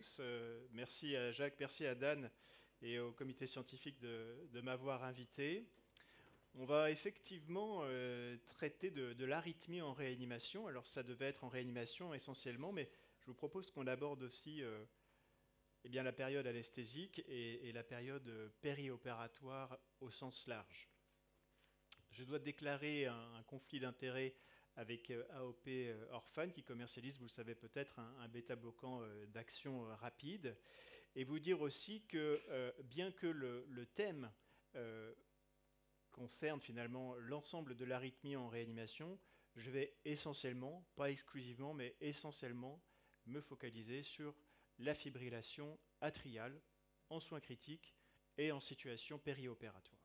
tous. Merci à Jacques, merci à Dan et au comité scientifique de m'avoir invité. On va effectivement traiter de l'arythmie en réanimation. Alors ça devait être en réanimation essentiellement, mais je vous propose qu'on aborde aussi eh bien, la période anesthésique et la période périopératoire au sens large. Je dois déclarer un conflit d'intérêts avec AOP Orphan qui commercialise, vous le savez peut-être, un bêta-bloquant d'action rapide. Et vous dire aussi que bien que le thème concerne finalement l'ensemble de l'arythmie en réanimation, je vais essentiellement, pas exclusivement, mais essentiellement me focaliser sur la fibrillation atriale en soins critiques et en situation périopératoire.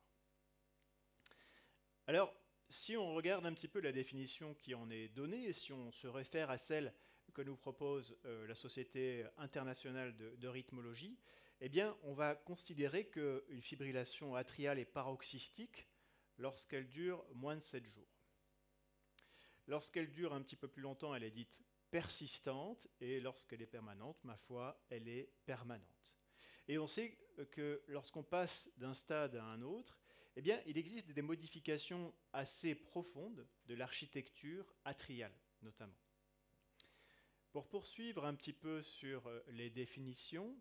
Alors, si on regarde un petit peu la définition qui en est donnée, et si on se réfère à celle que nous propose la Société internationale de rythmologie, eh bien, on va considérer qu'une fibrillation atriale est paroxystique lorsqu'elle dure moins de 7 jours. Lorsqu'elle dure un petit peu plus longtemps, elle est dite persistante, et lorsqu'elle est permanente, ma foi, elle est permanente. Et on sait que lorsqu'on passe d'un stade à un autre, eh bien, il existe des modifications assez profondes de l'architecture atriale, notamment. Pour poursuivre un petit peu sur les définitions,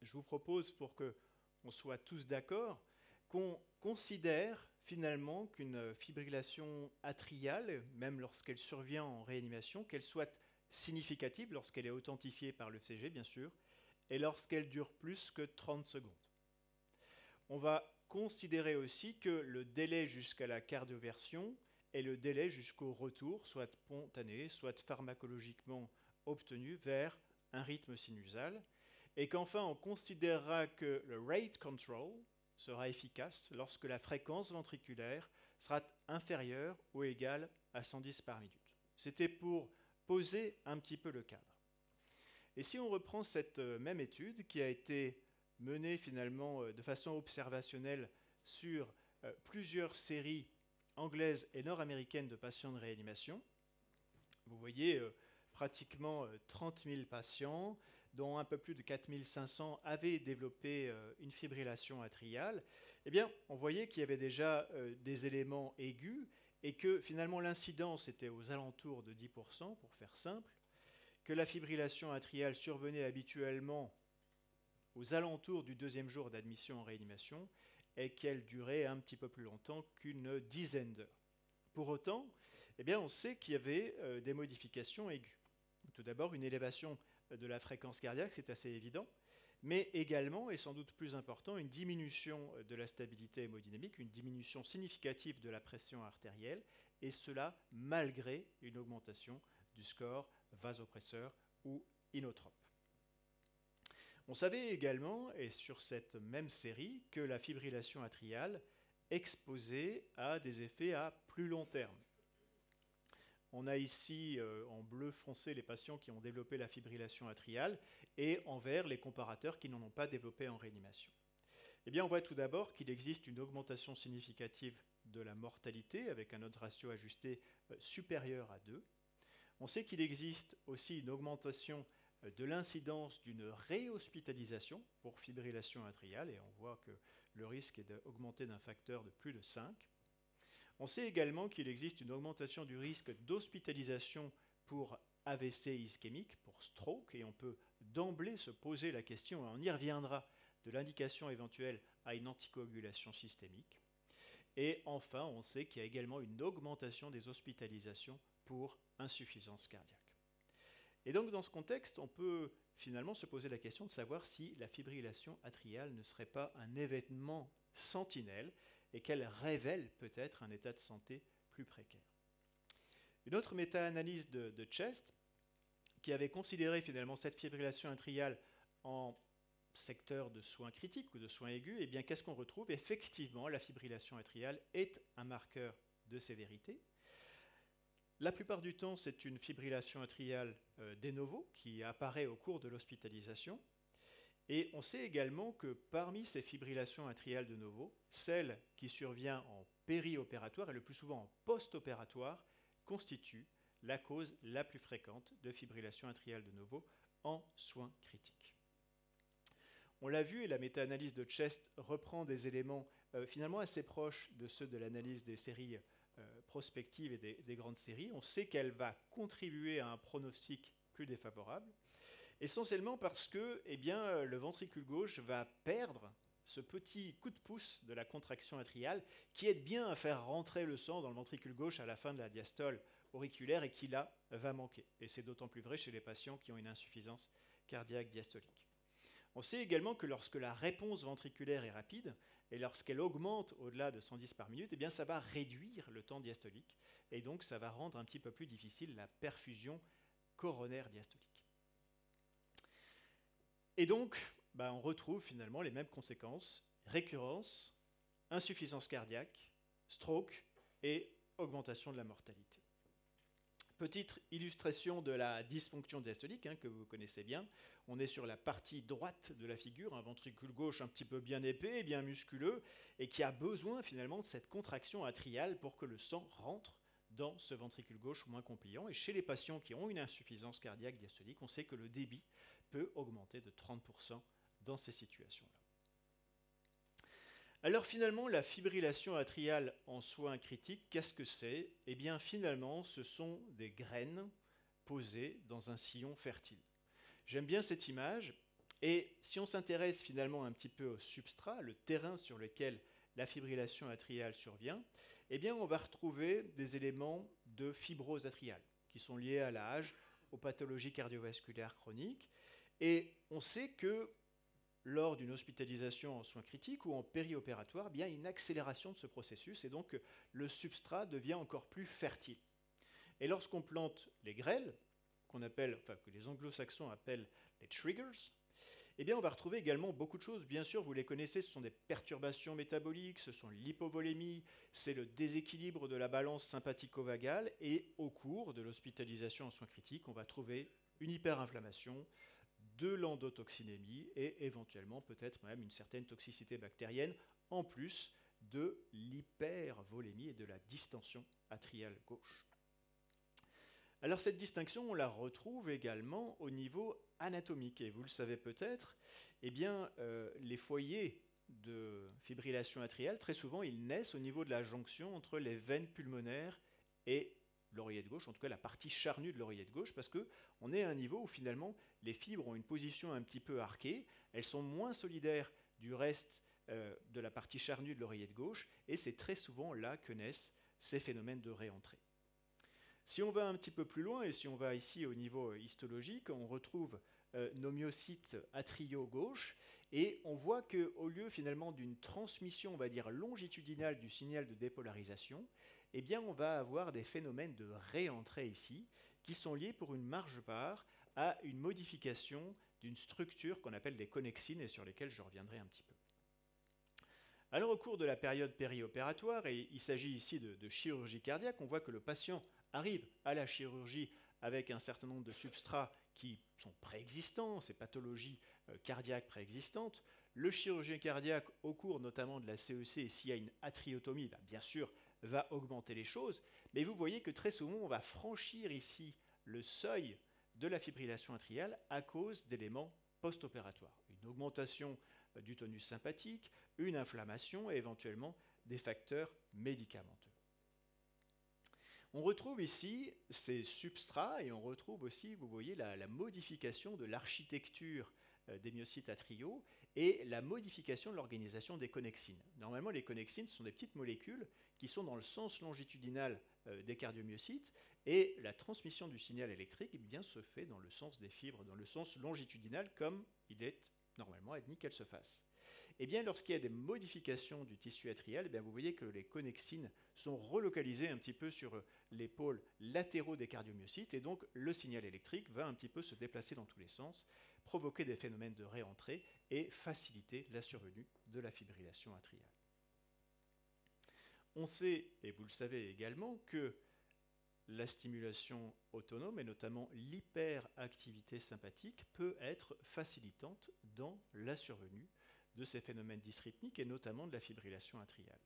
je vous propose, pour qu'on soit tous d'accord, qu'on considère finalement qu'une fibrillation atriale, même lorsqu'elle survient en réanimation, qu'elle soit significative lorsqu'elle est authentifiée par l'ECG, bien sûr, et lorsqu'elle dure plus que 30 secondes. On va considérer aussi que le délai jusqu'à la cardioversion est le délai jusqu'au retour, soit spontané, soit pharmacologiquement obtenu vers un rythme sinusal, et qu'enfin on considérera que le rate control sera efficace lorsque la fréquence ventriculaire sera inférieure ou égale à 110 par minute. C'était pour poser un petit peu le cadre. Et si on reprend cette même étude qui a été menée finalement de façon observationnelle sur plusieurs séries anglaises et nord-américaines de patients de réanimation, vous voyez pratiquement 30 000 patients, dont un peu plus de 4 500 avaient développé une fibrillation atriale, eh bien, on voyait qu'il y avait déjà des éléments aigus et que finalement l'incidence était aux alentours de 10%, pour faire simple, que la fibrillation atriale survenait habituellement aux alentours du deuxième jour d'admission en réanimation et qu'elle durait un petit peu plus longtemps qu'une dizaine d'heures. Pour autant, eh bien, on sait qu'il y avait des modifications aiguës. Tout d'abord, une élévation de la fréquence cardiaque, c'est assez évident, mais également, et sans doute plus important, une diminution de la stabilité hémodynamique, une diminution significative de la pression artérielle, et cela malgré une augmentation du score vasopresseur ou inotrope. On savait également, et sur cette même série, que la fibrillation atriale exposée à des effets à plus long terme. On a ici en bleu foncé les patients qui ont développé la fibrillation atriale et en vert les comparateurs qui n'en ont pas développé en réanimation. Eh bien, on voit tout d'abord qu'il existe une augmentation significative de la mortalité avec un odds ratio ajusté supérieur à 2. On sait qu'il existe aussi une augmentation de l'incidence d'une réhospitalisation pour fibrillation atriale, et on voit que le risque est d'augmenter d'un facteur de plus de 5. On sait également qu'il existe une augmentation du risque d'hospitalisation pour AVC ischémique, pour stroke, et on peut d'emblée se poser la question, et on y reviendra, de l'indication éventuelle à une anticoagulation systémique. Et enfin, on sait qu'il y a également une augmentation des hospitalisations pour insuffisance cardiaque. Et donc dans ce contexte, on peut finalement se poser la question de savoir si la fibrillation atriale ne serait pas un événement sentinelle et qu'elle révèle peut-être un état de santé plus précaire. Une autre méta-analyse de Chest, qui avait considéré finalement cette fibrillation atriale en secteur de soins critiques ou de soins aigus, eh bien qu'est-ce qu'on retrouve? Effectivement, la fibrillation atriale est un marqueur de sévérité. La plupart du temps, c'est une fibrillation atriale de novo qui apparaît au cours de l'hospitalisation. Et on sait également que parmi ces fibrillations atriales de novo, celle qui survient en périopératoire et le plus souvent en post-opératoire constitue la cause la plus fréquente de fibrillation atriale de novo en soins critiques. On l'a vu, et la méta-analyse de Chest reprend des éléments finalement assez proches de ceux de l'analyse des séries prospectives et des grandes séries. On sait qu'elle va contribuer à un pronostic plus défavorable, essentiellement parce que le ventricule gauche va perdre ce petit coup de pouce de la contraction atriale qui aide bien à faire rentrer le sang dans le ventricule gauche à la fin de la diastole auriculaire et qui là va manquer. Et c'est d'autant plus vrai chez les patients qui ont une insuffisance cardiaque diastolique. On sait également que lorsque la réponse ventriculaire est rapide et lorsqu'elle augmente au-delà de 110 par minute, ça va réduire le temps diastolique et donc ça va rendre un petit peu plus difficile la perfusion coronaire diastolique. Et donc, on retrouve finalement les mêmes conséquences, récurrence, insuffisance cardiaque, stroke et augmentation de la mortalité. Petite illustration de la dysfonction diastolique que vous connaissez bien. On est sur la partie droite de la figure, un ventricule gauche un petit peu bien épais, bien musculeux, et qui a besoin finalement de cette contraction atriale pour que le sang rentre dans ce ventricule gauche moins compliant. Et chez les patients qui ont une insuffisance cardiaque diastolique, on sait que le débit peut augmenter de 30% dans ces situations-là. Alors finalement, la fibrillation atriale en soins critiques, qu'est-ce que c'est ? Finalement, ce sont des graines posées dans un sillon fertile. J'aime bien cette image, et si on s'intéresse finalement un petit peu au substrat, le terrain sur lequel la fibrillation atriale survient, on va retrouver des éléments de fibrose atriale qui sont liés à l'âge, aux pathologies cardiovasculaires chroniques, et on sait que lors d'une hospitalisation en soins critiques ou en périopératoire, il y a une accélération de ce processus et donc le substrat devient encore plus fertile. Et lorsqu'on plante les grêles, que les anglo-saxons appellent les triggers, on va retrouver également beaucoup de choses. Bien sûr, vous les connaissez, ce sont des perturbations métaboliques, ce sont l'hypovolémie, c'est le déséquilibre de la balance sympathico-vagale, et au cours de l'hospitalisation en soins critiques, on va trouver une hyperinflammation, de l'endotoxinémie et éventuellement peut-être même une certaine toxicité bactérienne en plus de l'hypervolémie et de la distension atriale gauche. Alors cette distinction, on la retrouve également au niveau anatomique et vous le savez peut-être, les foyers de fibrillation atriale, très souvent, ils naissent au niveau de la jonction entre les veines pulmonaires et l'oreillette gauche, en tout cas la partie charnue de l'oreillette gauche, parce qu'on est à un niveau où finalement les fibres ont une position un petit peu arquée, elles sont moins solidaires du reste de la partie charnue de l'oreillette gauche, et c'est très souvent là que naissent ces phénomènes de réentrée. Si on va un petit peu plus loin, et si on va ici au niveau histologique, on retrouve nos myocytes atriaux gauche, et on voit qu'au lieu finalement d'une transmission, on va dire longitudinale du signal de dépolarisation, on va avoir des phénomènes de réentrée ici, qui sont liés pour une large part à une modification d'une structure qu'on appelle les connexines et sur lesquelles je reviendrai un petit peu. Alors au cours de la période périopératoire, et il s'agit ici de chirurgie cardiaque, on voit que le patient arrive à la chirurgie avec un certain nombre de substrats qui sont préexistants, ces pathologies cardiaques préexistantes. Le chirurgien cardiaque, au cours notamment de la CEC, s'il y a une atriotomie, bien sûr, va augmenter les choses, mais vous voyez que très souvent, on va franchir ici le seuil de la fibrillation atriale à cause d'éléments post-opératoires. Une augmentation du tonus sympathique, une inflammation et éventuellement des facteurs médicamenteux. On retrouve ici ces substrats et on retrouve aussi, vous voyez, la modification de l'architecture des myocytes atriaux et la modification de l'organisation des connexines. Normalement, les connexines sont des petites molécules qui sont dans le sens longitudinal des cardiomyocytes et la transmission du signal électrique se fait dans le sens des fibres, dans le sens longitudinal comme il est normalement admis qu'elle se fasse. Lorsqu'il y a des modifications du tissu atrial, vous voyez que les connexines sont relocalisées un petit peu sur les pôles latéraux des cardiomyocytes et donc le signal électrique va un petit peu se déplacer dans tous les sens, provoquer des phénomènes de réentrée et faciliter la survenue de la fibrillation atriale. On sait, et vous le savez également, que la stimulation autonome et notamment l'hyperactivité sympathique peut être facilitante dans la survenue de ces phénomènes dysrythmiques et notamment de la fibrillation atriale.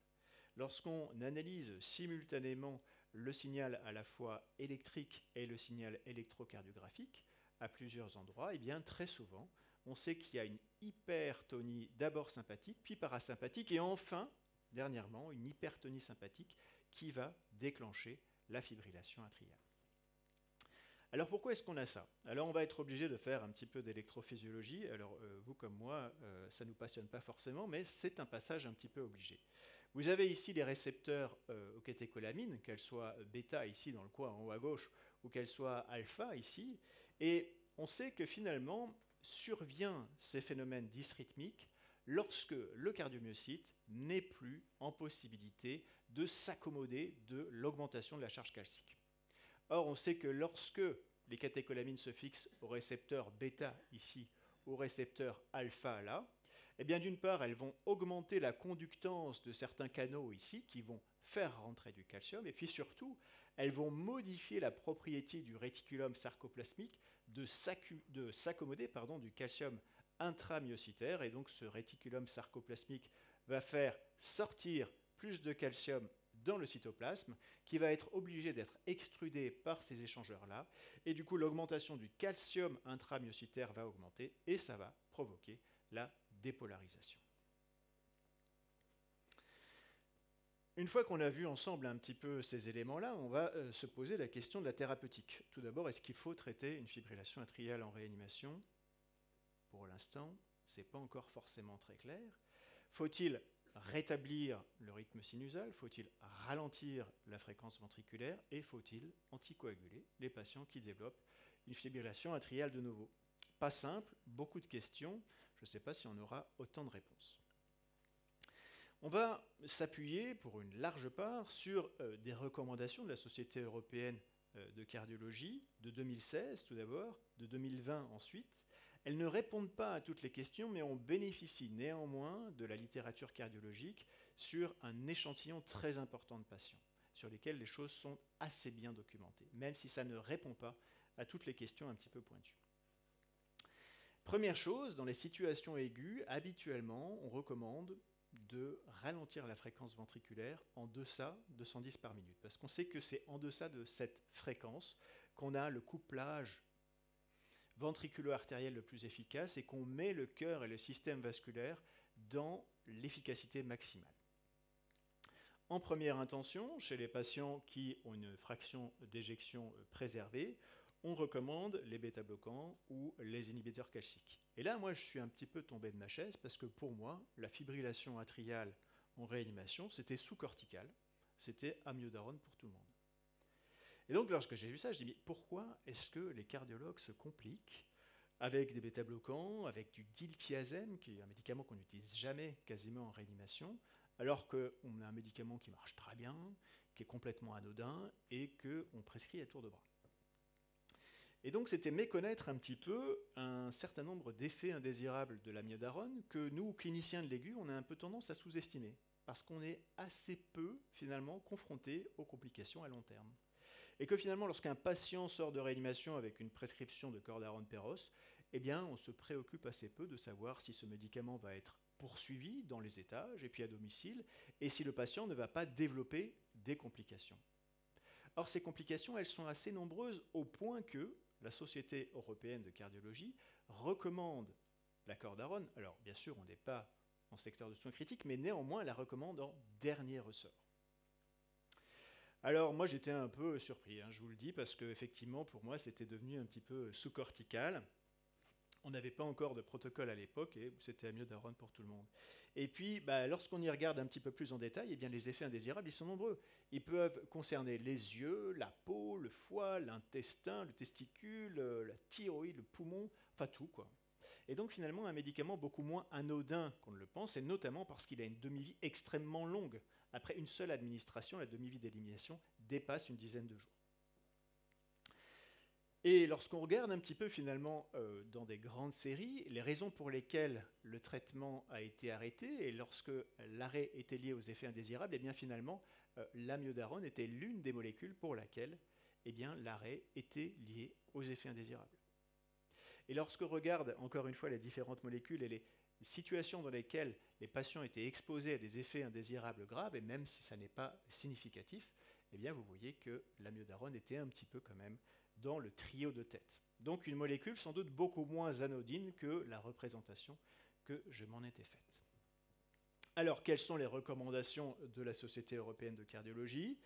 Lorsqu'on analyse simultanément le signal à la fois électrique et le signal électrocardiographique, à plusieurs endroits, et bien très souvent, on sait qu'il y a une hypertonie d'abord sympathique, puis parasympathique, et enfin, dernièrement, une hypertonie sympathique qui va déclencher la fibrillation atriale. Alors pourquoi est-ce qu'on a ça? Alors on va être obligé de faire un petit peu d'électrophysiologie. Alors vous comme moi, ça ne nous passionne pas forcément, mais c'est un passage un petit peu obligé. Vous avez ici les récepteurs aux catécholamines, qu'elles soient bêta ici dans le coin en haut à gauche, ou qu'elles soient alpha ici, et on sait que finalement survient ces phénomènes dysrythmiques lorsque le cardiomyocyte n'est plus en possibilité de s'accommoder de l'augmentation de la charge calcique. Or, on sait que lorsque les catécholamines se fixent au récepteur bêta ici, au récepteur alpha là, eh bien d'une part, elles vont augmenter la conductance de certains canaux ici qui vont faire rentrer du calcium, et puis surtout, elles vont modifier la propriété du réticulum sarcoplasmique de s'accommoder du calcium intramyocytaire, et donc ce réticulum sarcoplasmique va faire sortir plus de calcium dans le cytoplasme, qui va être obligé d'être extrudé par ces échangeurs-là, et du coup l'augmentation du calcium intramyocytaire va augmenter, et ça va provoquer la dépolarisation. Une fois qu'on a vu ensemble un petit peu ces éléments-là, on va se poser la question de la thérapeutique. Tout d'abord, est-ce qu'il faut traiter une fibrillation atriale en réanimation? Pour l'instant, ce n'est pas encore forcément très clair. Faut-il rétablir le rythme sinusal? Faut-il ralentir la fréquence ventriculaire? Et faut-il anticoaguler les patients qui développent une fibrillation atriale de nouveau? Pas simple, beaucoup de questions. Je ne sais pas si on aura autant de réponses. On va s'appuyer pour une large part sur des recommandations de la Société européenne de cardiologie de 2016 tout d'abord, de 2020 ensuite. Elles ne répondent pas à toutes les questions, mais on bénéficie néanmoins de la littérature cardiologique sur un échantillon très important de patients, sur lesquels les choses sont assez bien documentées, même si ça ne répond pas à toutes les questions un petit peu pointues. Première chose, dans les situations aiguës, habituellement, on recommande de ralentir la fréquence ventriculaire en deçà de 110 par minute, parce qu'on sait que c'est en deçà de cette fréquence qu'on a le couplage ventriculo-artériel le plus efficace et qu'on met le cœur et le système vasculaire dans l'efficacité maximale. En première intention, chez les patients qui ont une fraction d'éjection préservée, on recommande les bêta-bloquants ou les inhibiteurs calciques. Et là, moi, je suis un petit peu tombé de ma chaise parce que pour moi, la fibrillation atriale en réanimation, c'était sous-cortical, c'était amiodarone pour tout le monde. Et donc, lorsque j'ai vu ça, je me dis, mais pourquoi est-ce que les cardiologues se compliquent avec des bêta-bloquants, avec du diltiazem, qui est un médicament qu'on n'utilise jamais quasiment en réanimation, alors qu'on a un médicament qui marche très bien, qui est complètement anodin et qu'on prescrit à tour de bras. Et donc, c'était méconnaître un petit peu un certain nombre d'effets indésirables de l'amiodarone que nous, cliniciens de l'aigu, on a un peu tendance à sous-estimer, parce qu'on est assez peu, finalement, confronté aux complications à long terme. Et que finalement, lorsqu'un patient sort de réanimation avec une prescription de cordarone péros, eh bien, on se préoccupe assez peu de savoir si ce médicament va être poursuivi dans les étages et puis à domicile, et si le patient ne va pas développer des complications. Or, ces complications, elles sont assez nombreuses au point que la Société européenne de cardiologie recommande la cordarone. Alors, bien sûr, on n'est pas en secteur de soins critiques, mais néanmoins, elle la recommande en dernier ressort. Alors, moi, j'étais un peu surpris, je vous le dis, parce qu'effectivement, pour moi, c'était devenu un petit peu sous-cortical. On n'avait pas encore de protocole à l'époque et c'était amiodarone pour tout le monde. Et puis, lorsqu'on y regarde un petit peu plus en détail, eh bien, les effets indésirables, ils sont nombreux. Ils peuvent concerner les yeux, la peau, le foie, l'intestin, le testicule, la thyroïde, le poumon, enfin tout, quoi. Et donc, finalement, un médicament beaucoup moins anodin qu'on ne le pense, et notamment parce qu'il a une demi-vie extrêmement longue. Après une seule administration, la demi-vie d'élimination dépasse une dizaine de jours. Et lorsqu'on regarde un petit peu finalement dans des grandes séries, les raisons pour lesquelles le traitement a été arrêté, et lorsque l'arrêt était lié aux effets indésirables, eh bien finalement l'amiodarone était l'une des molécules pour laquelle eh bien, l'arrêt était lié aux effets indésirables. Et lorsqu'on regarde encore une fois les différentes molécules et les situations dans lesquelles les patients étaient exposés à des effets indésirables graves, et même si ça n'est pas significatif, eh bien vous voyez que l'amiodarone était un petit peu quand même dans le trio de tête. Donc une molécule sans doute beaucoup moins anodine que la représentation que je m'en étais faite. Alors, quelles sont les recommandations de la Société européenne de cardiologie?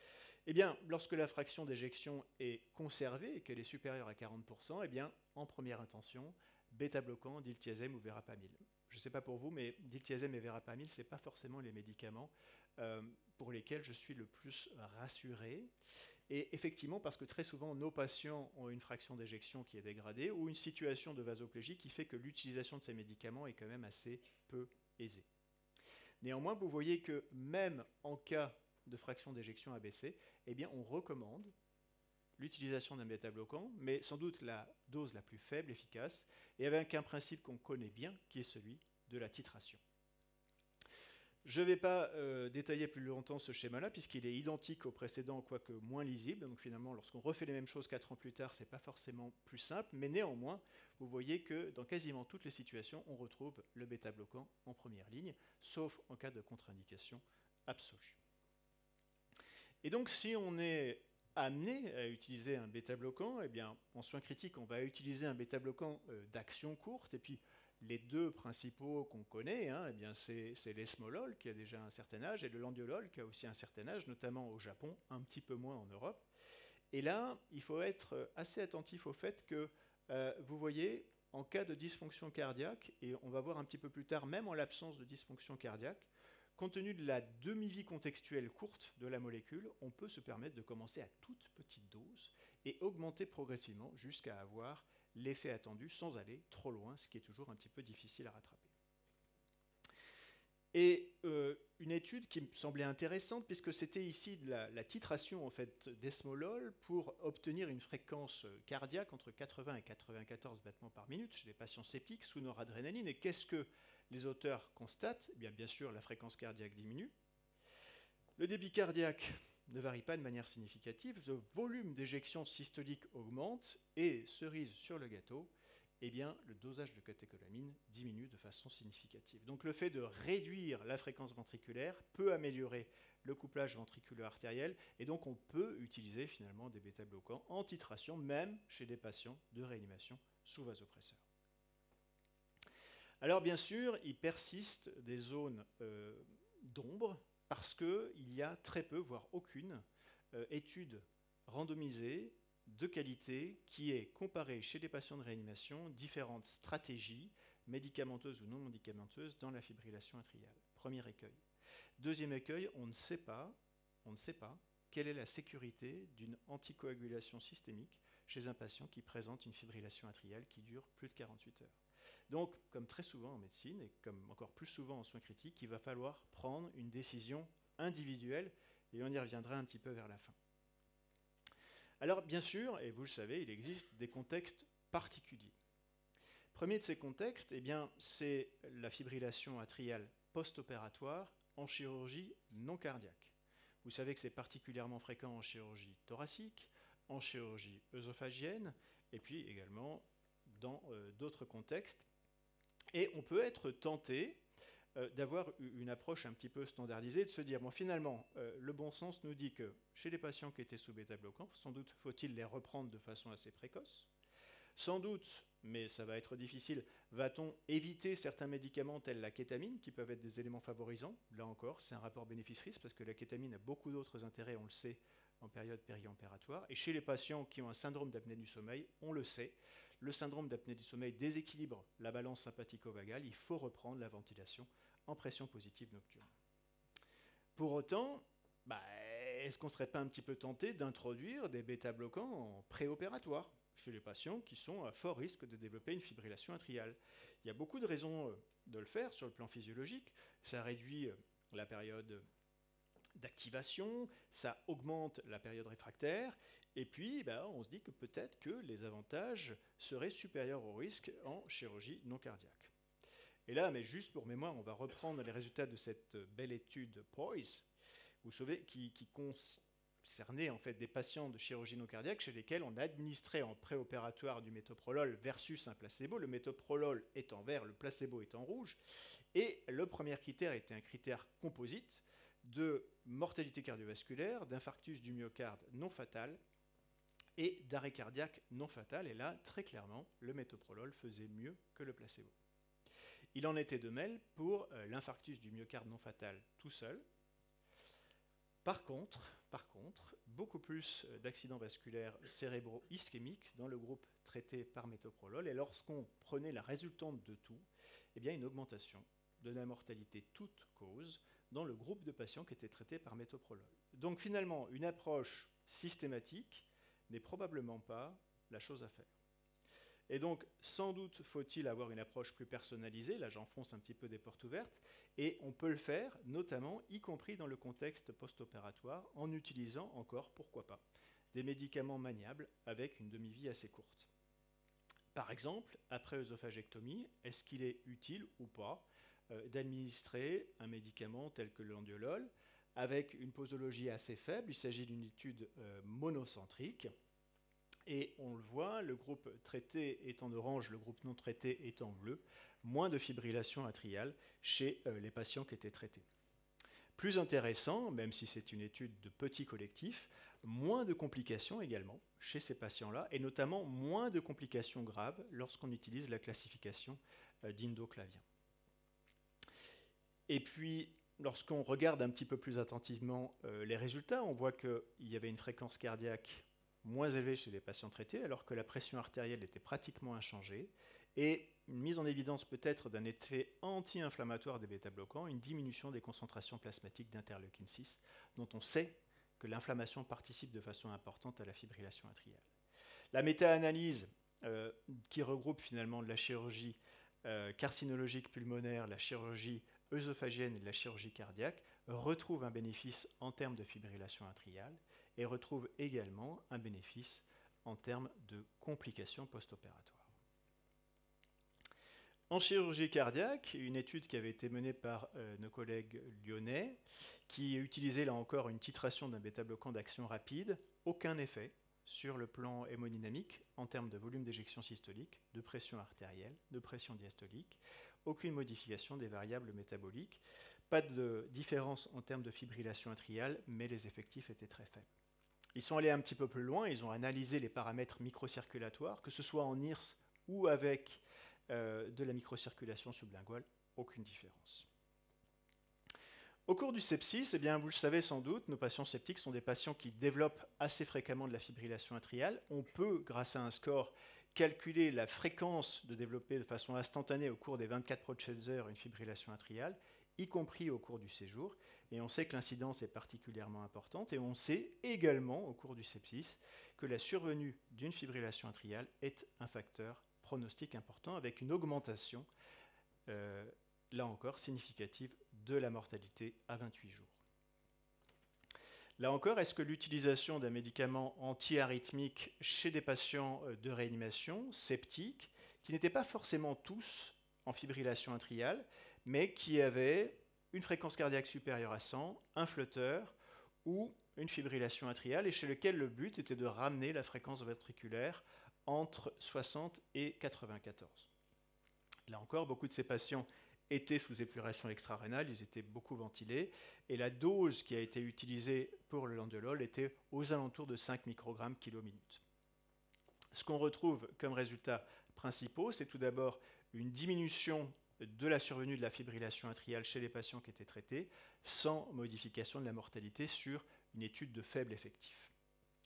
Eh bien, lorsque la fraction d'éjection est conservée et qu'elle est supérieure à 40%, eh bien, en première intention, bêta-bloquant, diltiazem ou verapamil. Je ne sais pas pour vous, mais diltiazem et verapamil, ce n'est pas forcément les médicaments pour lesquels je suis le plus rassuré. Et effectivement, parce que très souvent, nos patients ont une fraction d'éjection qui est dégradée ou une situation de vasoplégie qui fait que l'utilisation de ces médicaments est quand même assez peu aisée. Néanmoins, vous voyez que même en cas de fraction d'éjection abaissée, eh bien, on recommande l'utilisation d'un bêta-bloquant, mais sans doute la dose la plus faible, efficace, et avec un principe qu'on connaît bien, qui est celui de la titration. Je ne vais pas détailler plus longtemps ce schéma-là, puisqu'il est identique au précédent, quoique moins lisible. Donc finalement, lorsqu'on refait les mêmes choses 4 ans plus tard, ce n'est pas forcément plus simple, mais néanmoins, vous voyez que dans quasiment toutes les situations, on retrouve le bêta-bloquant en première ligne, sauf en cas de contre-indication absolue. Et donc, si on est amené à utiliser un bêta-bloquant, eh bien, en soins critiques, on va utiliser un bêta-bloquant d'action courte, et puis les deux principaux qu'on connaît, eh bien, c'est l'esmolol qui a déjà un certain âge et le landiolol qui a aussi un certain âge, notamment au Japon, un petit peu moins en Europe. Et là, il faut être assez attentif au fait que, vous voyez, en cas de dysfonction cardiaque, et on va voir un petit peu plus tard, même en l'absence de dysfonction cardiaque, compte tenu de la demi-vie contextuelle courte de la molécule, on peut se permettre de commencer à toute petite dose et augmenter progressivement jusqu'à avoir l'effet attendu sans aller trop loin, ce qui est toujours un petit peu difficile à rattraper. Et une étude qui me semblait intéressante, puisque c'était ici de la titration en fait, d'esmolol pour obtenir une fréquence cardiaque entre 80 et 94 battements par minute chez les patients sceptiques sous noradrénaline. Et qu'est-ce que les auteurs constatent? Eh bien sûr, la fréquence cardiaque diminue. Le débit cardiaque ne varie pas de manière significative, le volume d'éjection systolique augmente et, cerise sur le gâteau, eh bien, le dosage de catécholamine diminue de façon significative. Donc le fait de réduire la fréquence ventriculaire peut améliorer le couplage ventriculo-artériel et donc on peut utiliser finalement des bêta-bloquants en titration, même chez des patients de réanimation sous vasopresseur. Alors bien sûr, il persiste des zones d'ombre, parce qu'il y a très peu, voire aucune, étude randomisée de qualité qui ait comparé chez les patients de réanimation différentes stratégies, médicamenteuses ou non médicamenteuses, dans la fibrillation atriale. Premier écueil. Deuxième écueil, on ne sait pas quelle est la sécurité d'une anticoagulation systémique chez un patient qui présente une fibrillation atriale qui dure plus de 48 heures. Donc, comme très souvent en médecine, et comme encore plus souvent en soins critiques, il va falloir prendre une décision individuelle, et on y reviendra un petit peu vers la fin. Alors, bien sûr, et vous le savez, il existe des contextes particuliers. Premier de ces contextes, eh bien, c'est la fibrillation atriale post-opératoire en chirurgie non cardiaque. Vous savez que c'est particulièrement fréquent en chirurgie thoracique, en chirurgie œsophagienne, et puis également dans d'autres contextes. Et on peut être tenté d'avoir une approche un petit peu standardisée, de se dire, bon, finalement, le bon sens nous dit que chez les patients qui étaient sous bêta-bloquants, sans doute faut-il les reprendre de façon assez précoce. Sans doute, mais ça va être difficile, va-t-on éviter certains médicaments tels la kétamine, qui peuvent être des éléments favorisants? Là encore, c'est un rapport bénéfice-risque, parce que la kétamine a beaucoup d'autres intérêts, on le sait, en période périopératoire. Et chez les patients qui ont un syndrome d'apnée du sommeil, on le sait, le syndrome d'apnée du sommeil déséquilibre la balance sympathico-vagale, il faut reprendre la ventilation en pression positive nocturne. Pour autant, est-ce qu'on ne serait pas un petit peu tenté d'introduire des bêta-bloquants en préopératoire chez les patients qui sont à fort risque de développer une fibrillation atriale? Il y a beaucoup de raisons de le faire sur le plan physiologique. Ça réduit la période d'activation, ça augmente la période réfractaire, et puis on se dit que peut-être que les avantages seraient supérieurs aux risques en chirurgie non cardiaque. Et là, mais juste pour mémoire, on va reprendre les résultats de cette belle étude POISE, vous savez, qui concernait en fait des patients de chirurgie non cardiaque chez lesquels on administrait en préopératoire du métoprolol versus un placebo, le métoprolol est en vert, le placebo est en rouge, et le premier critère était un critère composite de mortalité cardiovasculaire, d'infarctus du myocarde non fatal et d'arrêt cardiaque non fatal. Et là, très clairement, le métoprolol faisait mieux que le placebo. Il en était de même pour l'infarctus du myocarde non fatal tout seul. Par contre, beaucoup plus d'accidents vasculaires cérébraux ischémiques dans le groupe traité par métoprolol. Et lorsqu'on prenait la résultante de tout, eh bien une augmentation de la mortalité toute cause dans le groupe de patients qui étaient traités par métoprolol. Donc finalement, une approche systématique n'est probablement pas la chose à faire. Et donc, sans doute faut-il avoir une approche plus personnalisée, là j'enfonce un petit peu des portes ouvertes, et on peut le faire, notamment, y compris dans le contexte post-opératoire, en utilisant encore, pourquoi pas, des médicaments maniables avec une demi-vie assez courte. Par exemple, après œsophagectomie, est-ce qu'il est utile ou pas d'administrer un médicament tel que l'andiolol avec une posologie assez faible? Il s'agit d'une étude monocentrique. Et on le voit, le groupe traité est en orange, le groupe non traité est en bleu, moins de fibrillation atriale chez les patients qui étaient traités. Plus intéressant, même si c'est une étude de petit collectif, moins de complications également chez ces patients-là, et notamment moins de complications graves lorsqu'on utilise la classification d'Indo-Clavien. Et puis, lorsqu'on regarde un petit peu plus attentivement les résultats, on voit qu'il y avait une fréquence cardiaque moins élevée chez les patients traités, alors que la pression artérielle était pratiquement inchangée, et une mise en évidence peut-être d'un effet anti-inflammatoire des bêta-bloquants, une diminution des concentrations plasmatiques d'interleukine 6, dont on sait que l'inflammation participe de façon importante à la fibrillation atriale. La méta-analyse qui regroupe finalement de la chirurgie carcinologique pulmonaire, la chirurgie œsophagienne et la chirurgie cardiaque retrouve un bénéfice en termes de fibrillation atriale et retrouve également un bénéfice en termes de complications post-opératoires. En chirurgie cardiaque, une étude qui avait été menée par nos collègues lyonnais, qui utilisait là encore une titration d'un bêta-bloquant d'action rapide, aucun effet sur le plan hémodynamique en termes de volume d'éjection systolique, de pression artérielle, de pression diastolique, aucune modification des variables métaboliques, pas de différence en termes de fibrillation atriale, mais les effectifs étaient très faibles. Ils sont allés un petit peu plus loin, ils ont analysé les paramètres microcirculatoires, que ce soit en IRS ou avec de la microcirculation sublinguale, aucune différence. Au cours du sepsis, eh bien, vous le savez sans doute, nos patients septiques sont des patients qui développent assez fréquemment de la fibrillation atriale. On peut, grâce à un score, calculer la fréquence de développer de façon instantanée au cours des 24 prochaines heures une fibrillation atriale, y compris au cours du séjour. Et on sait que l'incidence est particulièrement importante. Et on sait également, au cours du sepsis, que la survenue d'une fibrillation atriale est un facteur pronostic important, avec une augmentation, là encore, significative de la mortalité à 28 jours. Là encore, est-ce que l'utilisation d'un médicament antiarythmique chez des patients de réanimation septiques, qui n'étaient pas forcément tous en fibrillation atriale, mais qui avaient une fréquence cardiaque supérieure à 100, un flotteur ou une fibrillation atriale, et chez lequel le but était de ramener la fréquence ventriculaire entre 60 et 94. Là encore, beaucoup de ces patients étaient sous effluration extra-rénale, ils étaient beaucoup ventilés, et la dose qui a été utilisée pour le landiolol était aux alentours de 5 microgrammes km/min. Ce qu'on retrouve comme résultats principaux, c'est tout d'abord une diminution de la survenue de la fibrillation atriale chez les patients qui étaient traités, sans modification de la mortalité sur une étude de faible effectif.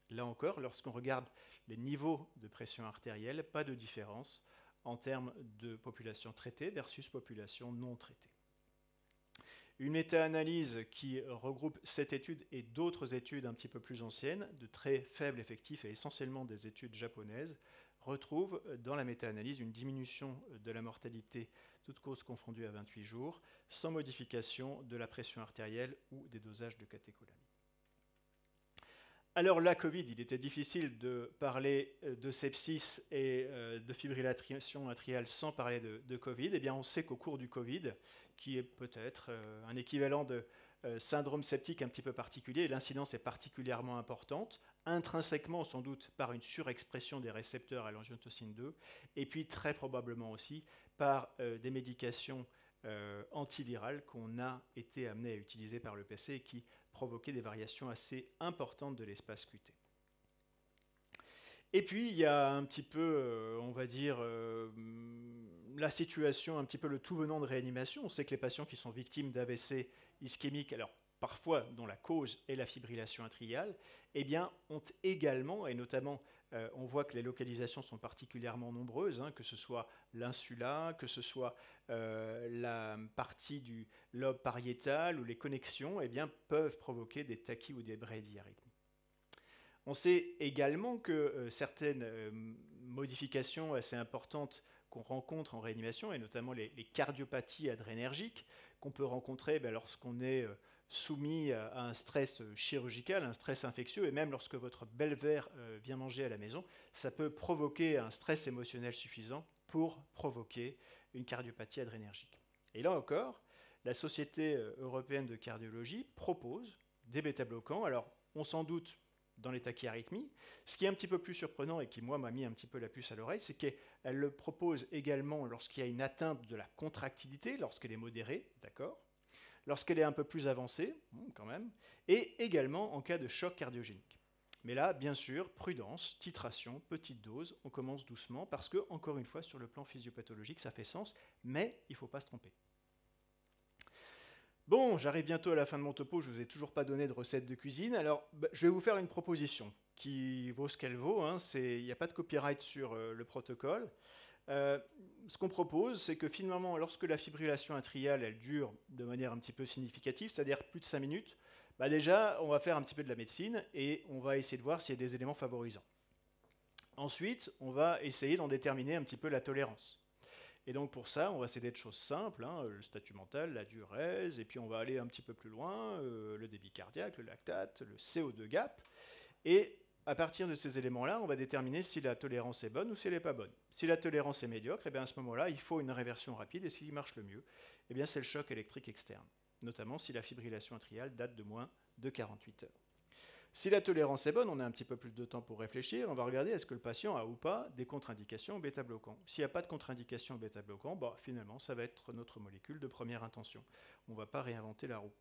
Là encore, lorsqu'on regarde les niveaux de pression artérielle, pas de différence en termes de population traitée versus population non traitée. Une méta-analyse qui regroupe cette étude et d'autres études un petit peu plus anciennes, de très faible effectif et essentiellement des études japonaises, retrouve dans la méta-analyse une diminution de la mortalité toutes causes confondues à 28 jours, sans modification de la pression artérielle ou des dosages de catécholamine. Alors la Covid, il était difficile de parler de sepsis et de fibrillation atriale sans parler de Covid. Eh bien, on sait qu'au cours du Covid, qui est peut-être un équivalent de syndrome septique un petit peu particulier, l'incidence est particulièrement importante, intrinsèquement sans doute par une surexpression des récepteurs à l'angiotensine 2, et puis très probablement aussi par des médications antivirales qu'on a été amené à utiliser par le PC et qui provoquaient des variations assez importantes de l'espace QT. Et puis, il y a un petit peu, on va dire, la situation, un petit peu le tout venant de réanimation. On sait que les patients qui sont victimes d'AVC ischémique, alors parfois dont la cause est la fibrillation atriale, eh bien, ont également, et notamment, on voit que les localisations sont particulièrement nombreuses, hein, que ce soit l'insula, que ce soit la partie du lobe pariétal ou les connexions, eh bien, peuvent provoquer des tachys ou des bradyarrhythmies. On sait également que certaines modifications assez importantes qu'on rencontre en réanimation, et notamment les cardiopathies adrénergiques, qu'on peut rencontrer lorsqu'on est soumis à un stress chirurgical, un stress infectieux, et même lorsque votre belle-mère vient manger à la maison, ça peut provoquer un stress émotionnel suffisant pour provoquer une cardiopathie adrénergique. Et là encore, la Société européenne de cardiologie propose des bêta-bloquants. Alors, on s'en doute, dans les tachyarrhythmies. Ce qui est un petit peu plus surprenant et qui, moi, m'a mis un petit peu la puce à l'oreille, c'est qu'elle le propose également lorsqu'il y a une atteinte de la contractilité, lorsqu'elle est modérée, d'accord, lorsqu'elle est un peu plus avancée, quand même, et également en cas de choc cardiogénique. Mais là, bien sûr, prudence, titration, petite dose, on commence doucement, parce que, encore une fois, sur le plan physiopathologique, ça fait sens, mais il ne faut pas se tromper. Bon, j'arrive bientôt à la fin de mon topo, je ne vous ai toujours pas donné de recette de cuisine, alors je vais vous faire une proposition qui vaut ce qu'elle vaut, hein. Il n'y a pas de copyright sur le protocole. Ce qu'on propose, c'est que finalement, lorsque la fibrillation atriale, elle dure de manière un petit peu significative, c'est-à-dire plus de 5 minutes, déjà, on va faire un petit peu de la médecine et on va essayer de voir s'il y a des éléments favorisants. Ensuite, on va essayer d'en déterminer un petit peu la tolérance. Et donc pour ça, on va s'aider de choses simples, hein, le statut mental, la diurèse, et puis on va aller un petit peu plus loin, le débit cardiaque, le lactate, le CO2 gap. Et à partir de ces éléments-là, on va déterminer si la tolérance est bonne ou si elle n'est pas bonne. Si la tolérance est médiocre, eh bien à ce moment-là, il faut une réversion rapide, et ce qui marche le mieux, eh bien c'est le choc électrique externe, notamment si la fibrillation atriale date de moins de 48 heures. Si la tolérance est bonne, on a un petit peu plus de temps pour réfléchir, on va regarder est-ce que le patient a ou pas des contre-indications au bêta-bloquant. S'il n'y a pas de contre-indication au bêta-bloquant, finalement, ça va être notre molécule de première intention. On ne va pas réinventer la roue.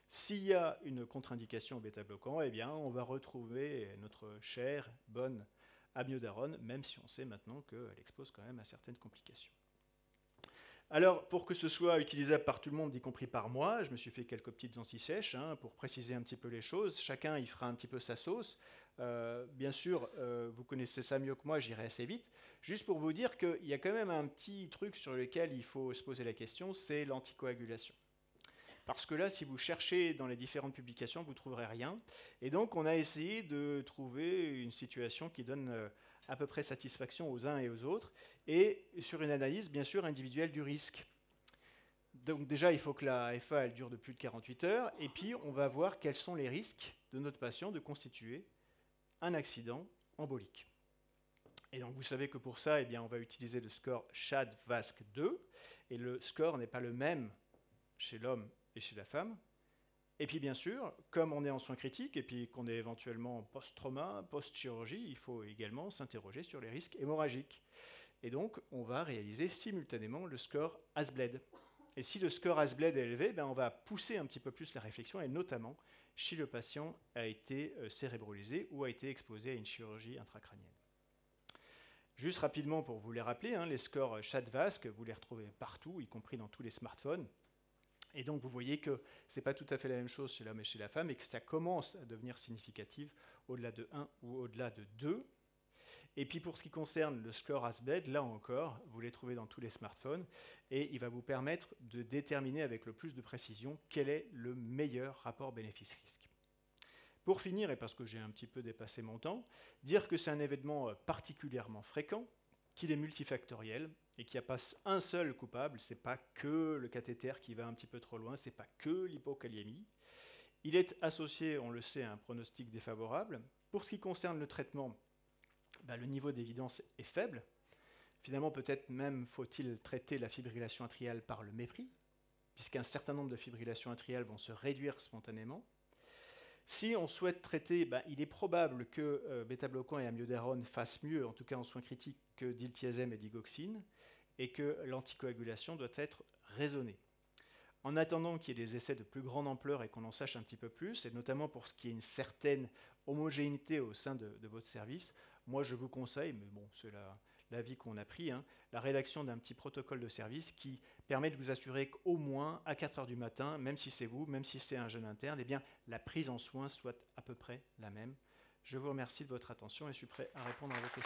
S'il y a une contre-indication au bêta-bloquant, eh bien, on va retrouver notre chère, bonne amiodarone, même si on sait maintenant qu'elle expose quand même à certaines complications. Alors, pour que ce soit utilisable par tout le monde, y compris par moi, je me suis fait quelques petites anti-sèches, hein, pour préciser un petit peu les choses. Chacun y fera un petit peu sa sauce. Bien sûr, vous connaissez ça mieux que moi, j'irai assez vite. Juste pour vous dire qu'il y a quand même un petit truc sur lequel il faut se poser la question, c'est l'anticoagulation. Parce que là, si vous cherchez dans les différentes publications, vous ne trouverez rien. Et donc, on a essayé de trouver une situation qui donne à peu près satisfaction aux uns et aux autres, et sur une analyse, bien sûr, individuelle du risque. Donc déjà, il faut que la FA elle dure de plus de 48 heures, et puis on va voir quels sont les risques de notre patient de constituer un accident embolique. Et donc vous savez que pour ça, eh bien, on va utiliser le score SHAD-VASC2, et le score n'est pas le même chez l'homme et chez la femme. Et puis bien sûr, comme on est en soins critiques et puis qu'on est éventuellement post-trauma, post-chirurgie, il faut également s'interroger sur les risques hémorragiques. Et donc, on va réaliser simultanément le score ASBLED. Et si le score ASBLED est élevé, on va pousser un petit peu plus la réflexion, et notamment si le patient a été cérébralisé ou a été exposé à une chirurgie intracrânienne. Juste rapidement pour vous les rappeler, hein, les scores SHAD-VASC, vous les retrouvez partout, y compris dans tous les smartphones. Et donc vous voyez que ce n'est pas tout à fait la même chose chez l'homme et chez la femme, et que ça commence à devenir significatif au-delà de 1 ou au-delà de 2. Et puis pour ce qui concerne le score ASBLED, là encore, vous les trouvez dans tous les smartphones, et il va vous permettre de déterminer avec le plus de précision quel est le meilleur rapport bénéfice-risque. Pour finir, et parce que j'ai un petit peu dépassé mon temps, dire que c'est un événement particulièrement fréquent, qu'il est multifactoriel, et qu'il n'y a pas un seul coupable, ce n'est pas que le cathéter qui va un petit peu trop loin, ce n'est pas que l'hypokaliémie. Il est associé, on le sait, à un pronostic défavorable. Pour ce qui concerne le traitement, le niveau d'évidence est faible. Finalement, peut-être même faut-il traiter la fibrillation atriale par le mépris, puisqu'un certain nombre de fibrillations atriales vont se réduire spontanément. Si on souhaite traiter, il est probable que bêta-bloquant et amiodarone fassent mieux, en tout cas en soins critiques, que diltiazem et digoxine, et que l'anticoagulation doit être raisonnée. En attendant qu'il y ait des essais de plus grande ampleur et qu'on en sache un petit peu plus, et notamment pour ce qui est une certaine homogénéité au sein de votre service, moi je vous conseille, mais bon, c'est l'avis qu'on a pris, hein, la rédaction d'un petit protocole de service qui permet de vous assurer qu'au moins à 4 heures du matin, même si c'est vous, même si c'est un jeune interne, eh bien, la prise en soin soit à peu près la même. Je vous remercie de votre attention et suis prêt à répondre à vos questions.